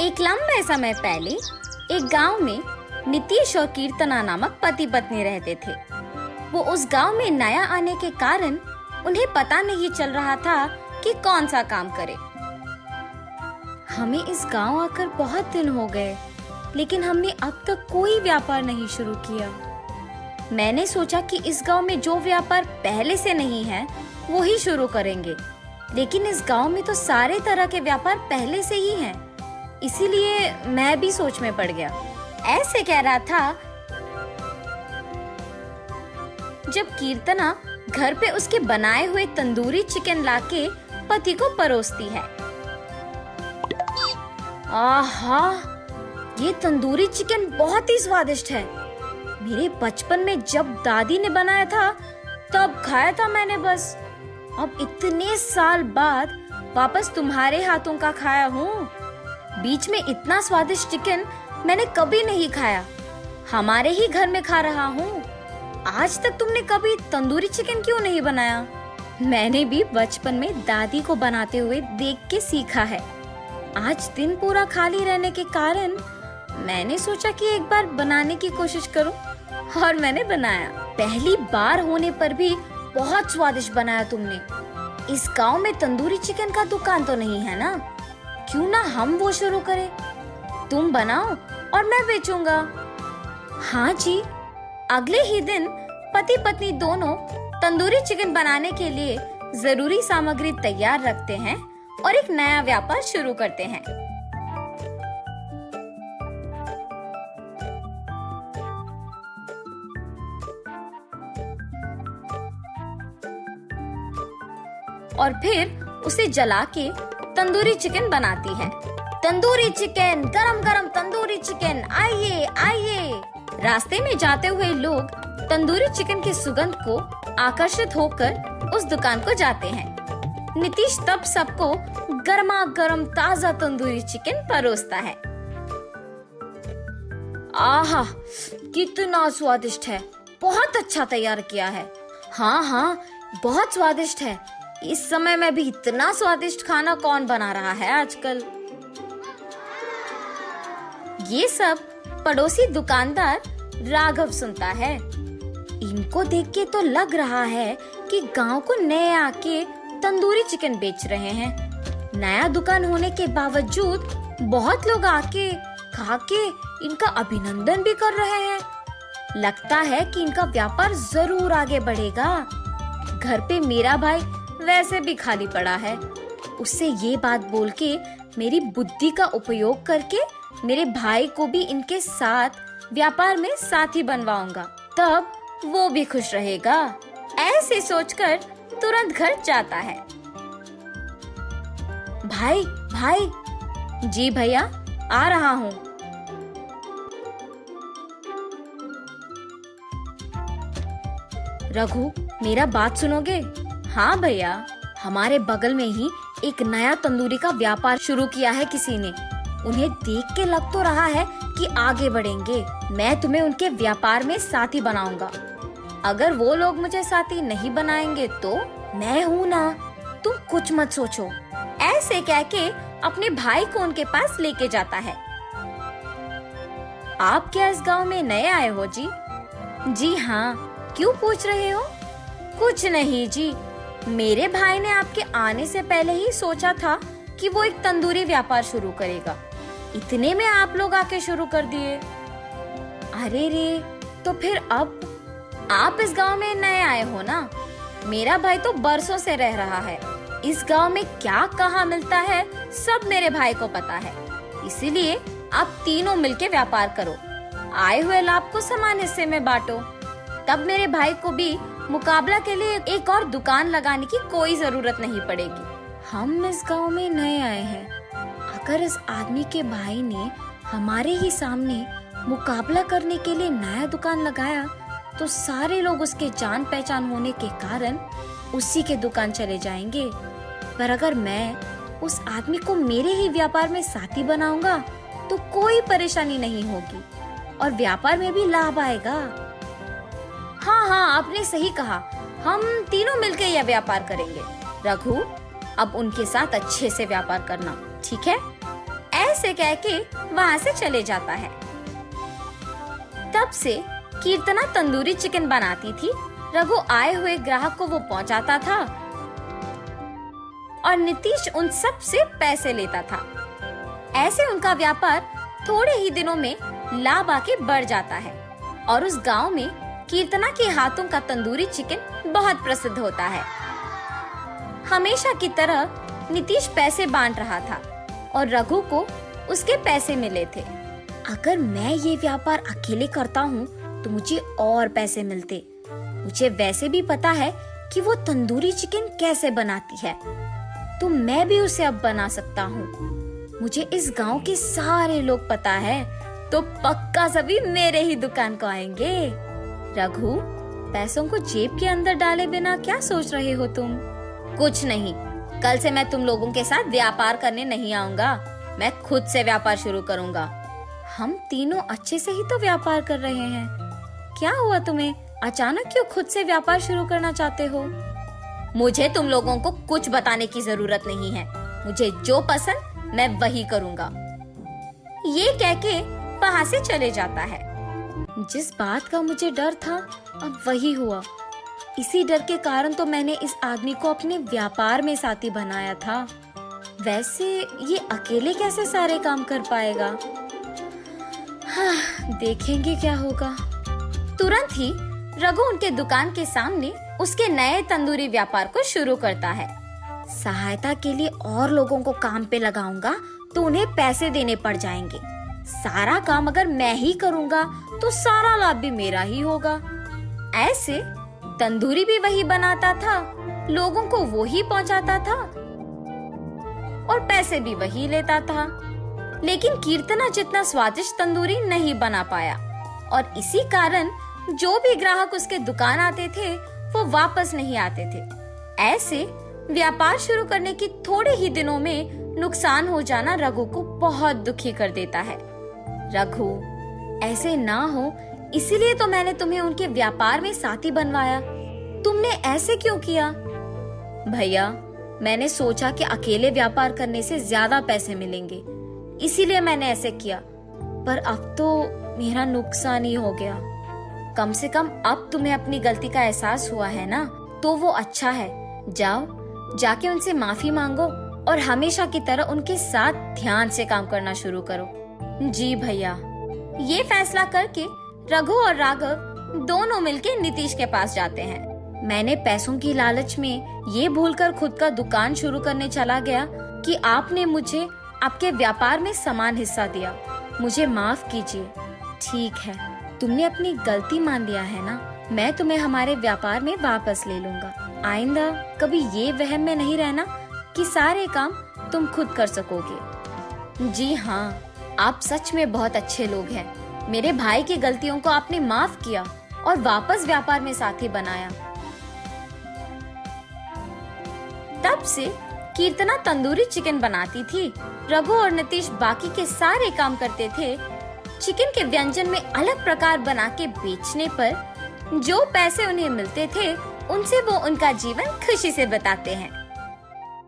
एक लंबे समय पहले एक गांव में नीतीश और कीर्तना नामक पति पत्नी रहते थे। वो उस गांव में नया आने के कारण उन्हें पता नहीं चल रहा था कि कौन सा काम करे। हमें इस गांव आकर बहुत दिन हो गए, लेकिन हमने अब तक कोई व्यापार नहीं शुरू किया। मैंने सोचा कि इस गांव में जो व्यापार पहले से नहीं है वो ही शुरू करेंगे, लेकिन इस गांव में तो सारे तरह के व्यापार पहले से ही हैं। इसीलिए मैं भी सोच में पड़ गया। ऐसे कह रहा था जब कीर्तना घर पे उसके बनाए हुए तंदूरी चिकन लाके पति को परोसती है। आहा, ये तंदूरी चिकन बहुत ही स्वादिष्ट है। मेरे बचपन में जब दादी ने बनाया था तब खाया था मैंने बस। अब इतने साल बाद वापस तुम्हारे हाथों का खाया हूँ। बीच में इतना स्वादिष्ट चिकन मैंने कभी नहीं खाया। हमारे ही घर में खा रहा हूँ। आज तक तुमने कभी तंदूरी चिकन क्यों नहीं बनाया? मैंने भी बचपन में दादी को बनाते हुए देख के सीखा है। आज दिन पूरा खाली रहने के कारण मैंने सोचा कि एक बार बनाने की कोशिश करूं, और मैंने बनाया। पहली बार होने पर भी बहुत स्वादिष्ट बनाया तुमने। इस गांव में तंदूरी चिकन का दुकान तो नहीं है ना? क्यों ना हम वो शुरू करें? तुम बनाओ और मैं बेचूंगा। हाँ जी। अगले ही दिन पति पत्नी दोनों तंदूरी चिकन बनाने के लिए जरूरी सामग्री तैयार रखते हैं और एक नया व्यापार शुरू करते हैं। और फिर उसे जला के तंदूरी चिकन बनाती है। तंदूरी चिकन, गरम गरम तंदूरी चिकन, आइए आइए। रास्ते में जाते हुए लोग तंदूरी चिकन की सुगंध को आकर्षित होकर उस दुकान को जाते हैं। नीतीश तब सबको गर्मा गर्म ताजा तंदूरी चिकन परोसता है। आहा, कितना स्वादिष्ट है। बहुत अच्छा तैयार किया है। हाँ हाँ, बहुत स्वादिष्ट है। इस समय में भी इतना स्वादिष्ट खाना कौन बना रहा है आजकल? ये सब पड़ोसी दुकानदार राघव सुनता है। इनको देख के तो लग रहा है कि गांव को नए आके तंदूरी चिकन बेच रहे हैं। नया दुकान होने के बावजूद बहुत लोग आके खा के इनका अभिनंदन भी कर रहे हैं। लगता है कि इनका व्यापार जरूर आगे बढ़ेगा। घर पे मेरा भाई वैसे भी खाली पड़ा है। उससे ये बात बोल के मेरी बुद्धि का उपयोग करके मेरे भाई को भी इनके साथ व्यापार में साथी बनवाऊंगा, तब वो भी खुश रहेगा। ऐसे सोचकर तुरंत घर जाता है। भाई भाई। जी भैया, आ रहा हूँ। रघु, मेरा बात सुनोगे? हाँ भैया, हमारे बगल में ही एक नया तंदूरी का व्यापार शुरू किया है किसी ने। उन्हें देख के लग तो रहा है कि आगे बढ़ेंगे। मैं तुम्हें उनके व्यापार में साथी बनाऊंगा। अगर वो लोग मुझे साथी नहीं बनाएंगे तो मैं हूँ ना, तुम कुछ मत सोचो। ऐसे कह के अपने भाई को उनके पास लेके जाता है। आप क्या इस गांव में नए आए हो जी? जी हाँ, क्यों पूछ रहे हो? कुछ नहीं जी, मेरे भाई ने आपके आने से पहले ही सोचा था कि वो एक तंदूरी व्यापार शुरू करेगा। इतने में आप लोग आके शुरू कर दिए। अरे रे, तो फिर अब आप इस गांव में नए आए हो ना? मेरा भाई तो बरसों से रह रहा है। इस गांव में क्या कहाँ मिलता है सब मेरे भाई को पता है। इसीलिए आप तीनों मिलके व्यापार करो। आए हुए लाभ को समान हिस्से में बांटो। तब मेरे भाई को भी मुकाबला के लिए एक और दुकान लगाने की कोई जरूरत नहीं पड़ेगी। हम इस गांव में नए आए हैं। अगर इस आदमी के भाई ने हमारे ही सामने मुकाबला करने के लिए नया दुकान लगाया तो सारे लोग उसके जान पहचान होने के कारण उसी के दुकान चले जाएंगे। पर अगर मैं उस आदमी को मेरे ही व्यापार में साथी बनाऊंगा तो कोई परेशानी नहीं होगी और व्यापार में भी लाभ आएगा। हाँ हाँ, आपने सही कहा। हम तीनों मिलकर यह व्यापार करेंगे। रघु, अब उनके साथ अच्छे से व्यापार करना, ठीक है? से कह के वहाँ से चले जाता है। तब से कीर्तना तंदूरी चिकन बनाती थी, रघु आए हुए ग्राहक को वो पहुंचाता था और नीतीश उन सब से पैसे लेता था। ऐसे उनका व्यापार थोड़े ही दिनों में लाभ आके बढ़ जाता है और उस गांव में कीर्तना के हाथों का तंदूरी चिकन बहुत प्रसिद्ध होता है। हमेशा की तरह नीतीश पैसे बांट रहा था और रघु को उसके पैसे मिले थे। अगर मैं ये व्यापार अकेले करता हूँ तो मुझे और पैसे मिलते। मुझे वैसे भी पता है कि वो तंदूरी चिकन कैसे बनाती है, तो मैं भी उसे अब बना सकता हूँ। मुझे इस गांव के सारे लोग पता है, तो पक्का सभी मेरे ही दुकान को आएंगे। रघु, पैसों को जेब के अंदर डाले बिना क्या सोच रहे हो तुम? कुछ नहीं, कल से मैं तुम लोगों के साथ व्यापार करने नहीं आऊंगा। मैं खुद से व्यापार शुरू करूंगा। हम तीनों अच्छे से ही तो व्यापार कर रहे हैं। क्या हुआ तुम्हें? अचानक क्यों खुद से व्यापार शुरू करना चाहते हो? मुझे तुम लोगों को कुछ बताने की जरूरत नहीं है। मुझे जो पसंद मैं वही करूंगा। ये कह के वहाँ से चले जाता है। जिस बात का मुझे डर था अब वही हुआ। इसी डर के कारण तो मैंने इस आदमी को अपने व्यापार में साथी बनाया था। वैसे ये अकेले कैसे सारे काम कर पाएगा? हाँ, देखेंगे क्या होगा। तुरंत ही रघु उनके दुकान के सामने उसके नए तंदूरी व्यापार को शुरू करता है। सहायता के लिए और लोगों को काम पे लगाऊंगा तो उन्हें पैसे देने पड़ जाएंगे। सारा काम अगर मैं ही करूंगा तो सारा लाभ भी मेरा ही होगा। ऐसे तंदूरी भी वही बनाता था, लोगों को वो ही पहुंचाता था और पैसे भी वही लेता था। लेकिन कीर्तना जितना स्वादिष्ट तंदूरी नहीं बना पाया और इसी कारण जो भी ग्राहक उसके दुकान आते थे वो वापस नहीं आते थे। ऐसे व्यापार शुरू करने के थोड़े ही दिनों में नुकसान हो जाना रघु को बहुत दुखी कर देता है। रघु, ऐसे ना हो इसीलिए तो मैंने तुम्हें उनके व्यापार में साथी बनवाया। तुमने ऐसे क्यों किया? भैया, मैंने सोचा कि अकेले व्यापार करने से ज्यादा पैसे मिलेंगे, इसीलिए मैंने ऐसे किया। पर अब तो मेरा नुकसान ही हो गया। कम से कम अब तुम्हें अपनी गलती का एहसास हुआ है ना, तो वो अच्छा है। जाओ, जाके उनसे माफी मांगो और हमेशा की तरह उनके साथ ध्यान से काम करना शुरू करो। जी भैया। ये फैसला करके रघु और राघव दोनों मिलके नीतीश के पास जाते हैं। मैंने पैसों की लालच में ये भूलकर खुद का दुकान शुरू करने चला गया कि आपने मुझे आपके व्यापार में समान हिस्सा दिया। मुझे माफ कीजिए। ठीक है, तुमने अपनी गलती मान लिया है ना, मैं तुम्हें हमारे व्यापार में वापस ले लूंगा। आइंदा कभी ये वहम में नहीं रहना कि सारे काम तुम खुद कर सकोगे। जी हाँ, आप सच में बहुत अच्छे लोग हैं। मेरे भाई की गलतियों को आपने माफ किया और वापस व्यापार में साथी बनाया। तब से कीर्तना तंदूरी चिकन बनाती थी, रघु और नीतीश बाकी के सारे काम करते थे। चिकन के व्यंजन में अलग प्रकार बना के बेचने पर जो पैसे उन्हें मिलते थे उनसे वो उनका जीवन खुशी से बिताते हैं।